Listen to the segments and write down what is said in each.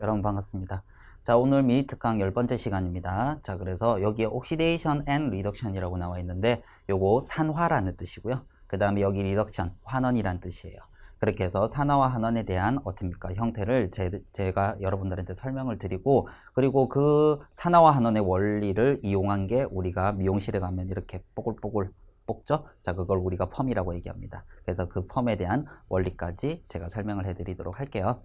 여러분 반갑습니다. 자, 오늘 미니 특강 10번째 시간입니다. 자, 그래서 여기에 옥시데이션 앤 리덕션이라고 나와 있는데 요거 산화라는 뜻이고요. 그 다음에 여기 리덕션, 환원이란 뜻이에요. 그렇게 해서 산화와 환원에 대한 어떻습니까? 형태를 제가 여러분들한테 설명을 드리고, 그리고 그 산화와 환원의 원리를 이용한 게 우리가 미용실에 가면 이렇게 뽀글뽀글 뽑죠? 자, 그걸 우리가 펌이라고 얘기합니다. 그래서 그 펌에 대한 원리까지 제가 설명을 해드리도록 할게요.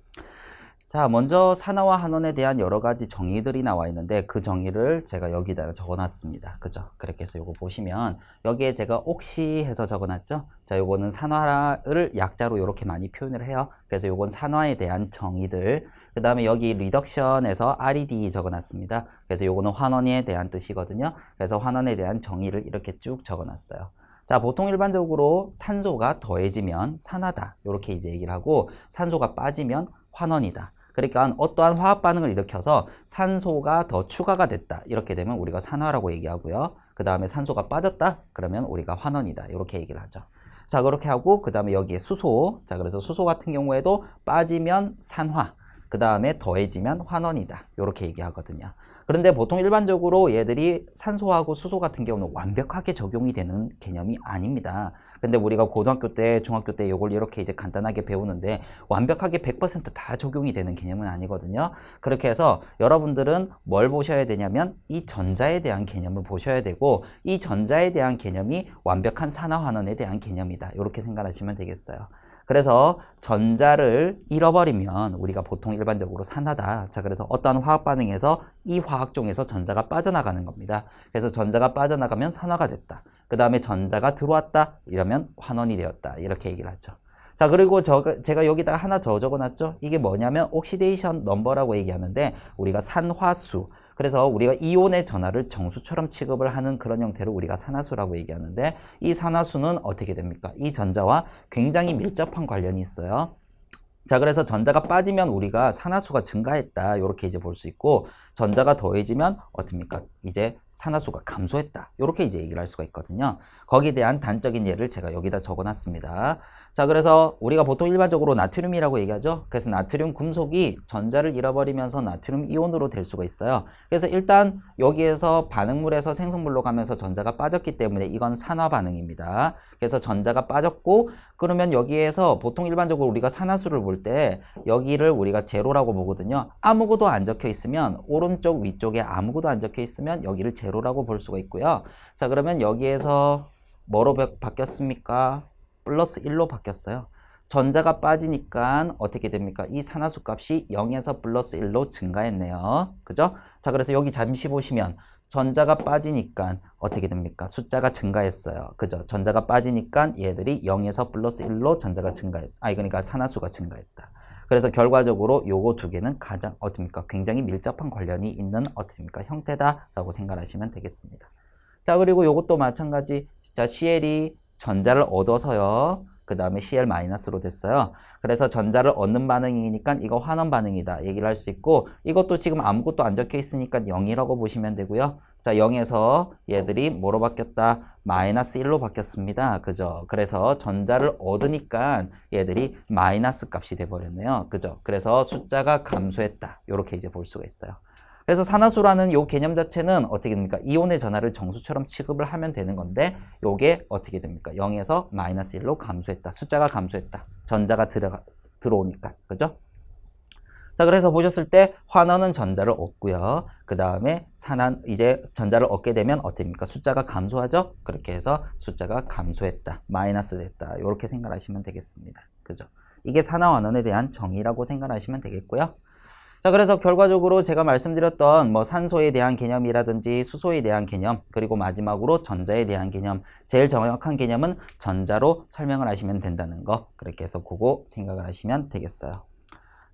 자, 먼저 산화와 환원에 대한 여러 가지 정의들이 나와 있는데 그 정의를 제가 여기다가 적어놨습니다. 그죠? 그렇게 해서 요거 보시면 여기에 제가 옥시 해서 적어놨죠? 자, 요거는 산화를 약자로 이렇게 많이 표현을 해요. 그래서 요건 산화에 대한 정의들. 그 다음에 여기 리덕션에서 RED 적어놨습니다. 그래서 요거는 환원에 대한 뜻이거든요. 그래서 환원에 대한 정의를 이렇게 쭉 적어놨어요. 자, 보통 일반적으로 산소가 더해지면 산화다. 이렇게 이제 얘기를 하고 산소가 빠지면 환원이다. 그러니까 어떠한 화학 반응을 일으켜서 산소가 더 추가가 됐다. 이렇게 되면 우리가 산화라고 얘기하고요. 그 다음에 산소가 빠졌다. 그러면 우리가 환원이다. 이렇게 얘기를 하죠. 자, 그렇게 하고 그 다음에 여기에 수소. 자, 그래서 수소 같은 경우에도 빠지면 산화. 그 다음에 더해지면 환원이다. 이렇게 얘기하거든요. 그런데 보통 일반적으로 얘들이 산소하고 수소 같은 경우는 완벽하게 적용이 되는 개념이 아닙니다. 근데 우리가 고등학교 때, 중학교 때 이걸 이렇게 이제 간단하게 배우는데 완벽하게 100% 다 적용이 되는 개념은 아니거든요. 그렇게 해서 여러분들은 뭘 보셔야 되냐면 이 전자에 대한 개념을 보셔야 되고 이 전자에 대한 개념이 완벽한 산화환원에 대한 개념이다. 이렇게 생각하시면 되겠어요. 그래서 전자를 잃어버리면 우리가 보통 일반적으로 산화다. 자, 그래서 어떠한 화학 반응에서 이 화학종에서 전자가 빠져나가는 겁니다. 그래서 전자가 빠져나가면 산화가 됐다. 그 다음에 전자가 들어왔다. 이러면 환원이 되었다. 이렇게 얘기를 하죠. 자, 그리고 제가 여기다가 하나 더 적어놨죠. 이게 뭐냐면 옥시데이션 넘버라고 얘기하는데 우리가 산화수. 그래서 우리가 이온의 전하를 정수처럼 취급을 하는 그런 형태를 우리가 산화수라고 얘기하는데 이 산화수는 어떻게 됩니까? 이 전자와 굉장히 밀접한 관련이 있어요. 자, 그래서 전자가 빠지면 우리가 산화수가 증가했다. 이렇게 이제 볼 수 있고 전자가 더해지면 어떻습니까? 이제 산화수가 감소했다. 이렇게 이제 얘기를 할 수가 있거든요. 거기에 대한 단적인 예를 제가 여기다 적어놨습니다. 자, 그래서 우리가 보통 일반적으로 나트륨이라고 얘기하죠. 그래서 나트륨 금속이 전자를 잃어버리면서 나트륨 이온으로 될 수가 있어요. 그래서 일단 여기에서 반응물에서 생성물로 가면서 전자가 빠졌기 때문에 이건 산화 반응입니다. 그래서 전자가 빠졌고 그러면 여기에서 보통 일반적으로 우리가 산화수를 볼 때 여기를 우리가 제로라고 보거든요. 아무것도 안 적혀 있으면 오른쪽 위쪽에 아무것도 안 적혀 있으면 여기를 제로라고 볼 수가 있고요. 자, 그러면 여기에서 뭐로 바뀌었습니까? 플러스 1로 바뀌었어요. 전자가 빠지니까 어떻게 됩니까? 이 산화수 값이 0에서 플러스 1로 증가했네요. 그죠? 자, 그래서 여기 잠시 보시면 전자가 빠지니까 어떻게 됩니까? 숫자가 증가했어요. 그죠? 전자가 빠지니까 얘들이 0에서 플러스 1로 전자가 그러니까 산화수가 증가했다. 그래서 결과적으로 요거 두 개는 가장 어떻습니까? 굉장히 밀접한 관련이 있는 어떻습니까? 형태다라고 생각하시면 되겠습니다. 자, 그리고 요것도 마찬가지. 자, CL이 전자를 얻어서요. 그 다음에 Cl-로 됐어요. 그래서 전자를 얻는 반응이니까 이거 환원 반응이다 얘기를 할 수 있고 이것도 지금 아무것도 안 적혀 있으니까 0이라고 보시면 되고요. 자, 0에서 얘들이 뭐로 바뀌었다? 마이너스 1로 바뀌었습니다. 그죠? 그래서 전자를 얻으니까 얘들이 마이너스 값이 돼버렸네요. 그죠? 그래서 숫자가 감소했다. 이렇게 이제 볼 수가 있어요. 그래서 산화수라는 요 개념 자체는 어떻게 됩니까? 이온의 전하를 정수처럼 취급을 하면 되는 건데 요게 어떻게 됩니까? 0에서 마이너스 1로 감소했다. 숫자가 감소했다. 전자가 들어오니까. 그죠? 자, 그래서 보셨을 때 환원은 전자를 얻고요. 그 다음에 이제 전자를 얻게 되면 어떻습니까? 숫자가 감소하죠? 그렇게 해서 숫자가 감소했다. 마이너스 됐다. 이렇게 생각하시면 되겠습니다. 그죠? 이게 산화환원에 대한 정의라고 생각하시면 되겠고요. 자, 그래서 결과적으로 제가 말씀드렸던 뭐 산소에 대한 개념이라든지 수소에 대한 개념, 그리고 마지막으로 전자에 대한 개념, 제일 정확한 개념은 전자로 설명을 하시면 된다는 거, 그렇게 해서 그거 생각을 하시면 되겠어요.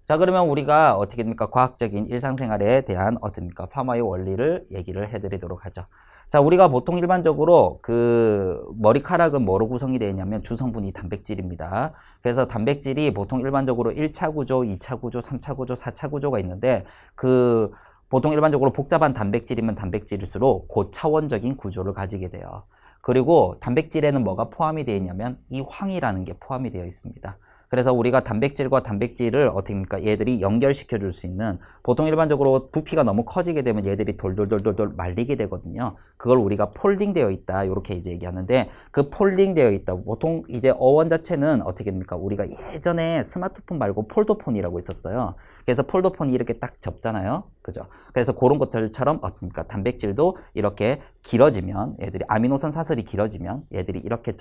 자, 그러면 우리가 어떻게 됩니까? 과학적인 일상생활에 대한 어떻습니까? 파마의 원리를 얘기를 해드리도록 하죠. 자, 우리가 보통 일반적으로 그 머리카락은 뭐로 구성이 되어 있냐면 주성분이 단백질입니다. 그래서 단백질이 보통 일반적으로 1차 구조, 2차 구조, 3차 구조, 4차 구조가 있는데 그 보통 일반적으로 복잡한 단백질이면 단백질일수록 고차원적인 구조를 가지게 돼요. 그리고 단백질에는 뭐가 포함이 되어 있냐면 이 황이라는 게 포함이 되어 있습니다. 그래서 우리가 단백질과 단백질을 어떻게 합니까? 얘들이 연결시켜 줄 수 있는, 보통 일반적으로 부피가 너무 커지게 되면 얘들이 돌돌돌돌돌 말리게 되거든요. 그걸 우리가 폴딩 되어 있다, 이렇게 이제 얘기하는데, 그 폴딩 되어 있다, 보통 이제 어원 자체는 어떻게 됩니까? 우리가 예전에 스마트폰 말고 폴더폰이라고 있었어요. 그래서 폴더폰이 이렇게 딱 접잖아요. 그죠? 그래서 그런 것들처럼 어떻습니까? 단백질도 이렇게 길어지면, 얘들이 아미노산 사슬이 길어지면 얘들이 이렇게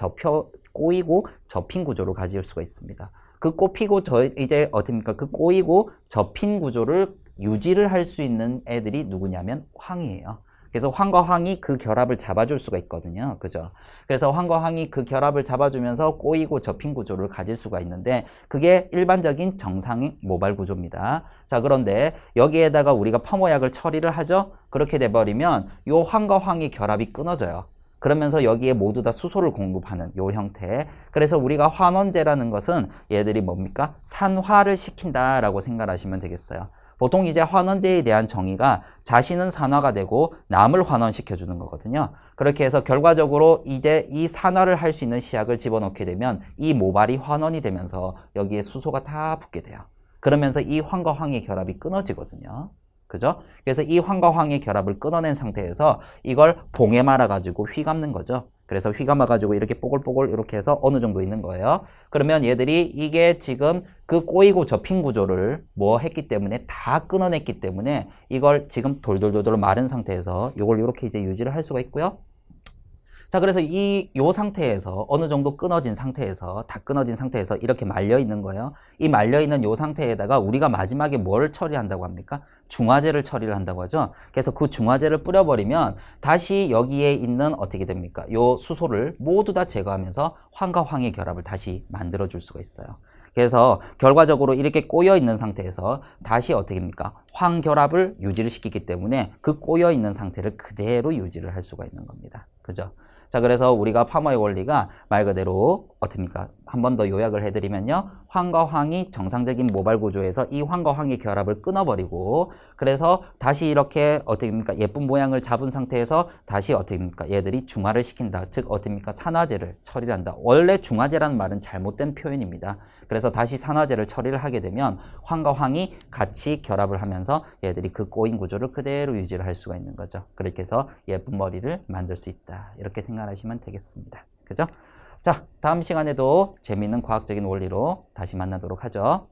꼬이고 접힌 구조를 가질 수가 있습니다. 그 이제 어떻습니까? 그 꼬이고 접힌 구조를 유지를 할 수 있는 애들이 누구냐면 황이에요. 그래서 황과 황이 그 결합을 잡아줄 수가 있거든요. 그죠? 그래서 황과 황이 그 결합을 잡아주면서 꼬이고 접힌 구조를 가질 수가 있는데, 그게 일반적인 정상의 모발 구조입니다. 자, 그런데 여기에다가 우리가 펌어약을 처리를 하죠? 그렇게 돼버리면 요 황과 황의 결합이 끊어져요. 그러면서 여기에 모두 다 수소를 공급하는 요 형태. 그래서 우리가 환원제라는 것은 얘들이 뭡니까? 산화를 시킨다라고 생각하시면 되겠어요. 보통 이제 환원제에 대한 정의가 자신은 산화가 되고 남을 환원시켜주는 거거든요. 그렇게 해서 결과적으로 이제 이 산화를 할 수 있는 시약을 집어넣게 되면 이 모발이 환원이 되면서 여기에 수소가 다 붙게 돼요. 그러면서 이 황과 황의 결합이 끊어지거든요. 그죠? 그래서 이 황과 황의 결합을 끊어낸 상태에서 이걸 봉에 말아가지고 휘감는 거죠. 그래서 휘감아가지고 이렇게 뽀글뽀글 이렇게 해서 어느 정도 있는 거예요. 그러면 얘들이 이게 지금 그 꼬이고 접힌 구조를 뭐 했기 때문에 다 끊어냈기 때문에 이걸 지금 돌돌돌돌 마른 상태에서 이걸 이렇게 이제 유지를 할 수가 있고요. 자, 그래서 요 상태에서 어느 정도 끊어진 상태에서, 다 끊어진 상태에서 이렇게 말려 있는 거예요. 이 말려 있는 요 상태에다가 우리가 마지막에 뭘 처리한다고 합니까? 중화제를 처리를 한다고 하죠. 그래서 그 중화제를 뿌려버리면 다시 여기에 있는 어떻게 됩니까? 요 수소를 모두 다 제거하면서 황과 황의 결합을 다시 만들어 줄 수가 있어요. 그래서 결과적으로 이렇게 꼬여 있는 상태에서 다시 어떻게 됩니까? 황결합을 유지를 시키기 때문에 그 꼬여 있는 상태를 그대로 유지를 할 수가 있는 겁니다. 그죠? 자, 그래서 우리가 파머의 원리가 말 그대로 어떻습니까? 한 번 더 요약을 해드리면요. 황과 황이 정상적인 모발 구조에서 이 황과 황의 결합을 끊어버리고, 그래서 다시 이렇게 어떻게 됩니까? 예쁜 모양을 잡은 상태에서 다시 어떻게 됩니까? 얘들이 중화를 시킨다. 즉 어떻게 됩니까? 산화제를 처리를 한다. 원래 중화제라는 말은 잘못된 표현입니다. 그래서 다시 산화제를 처리를 하게 되면 황과 황이 같이 결합을 하면서 얘들이 그 꼬인 구조를 그대로 유지를 할 수가 있는 거죠. 그렇게 해서 예쁜 머리를 만들 수 있다. 이렇게 생각하시면 되겠습니다. 그죠? 자, 다음 시간에도 재미있는 과학적인 원리로 다시 만나도록 하죠.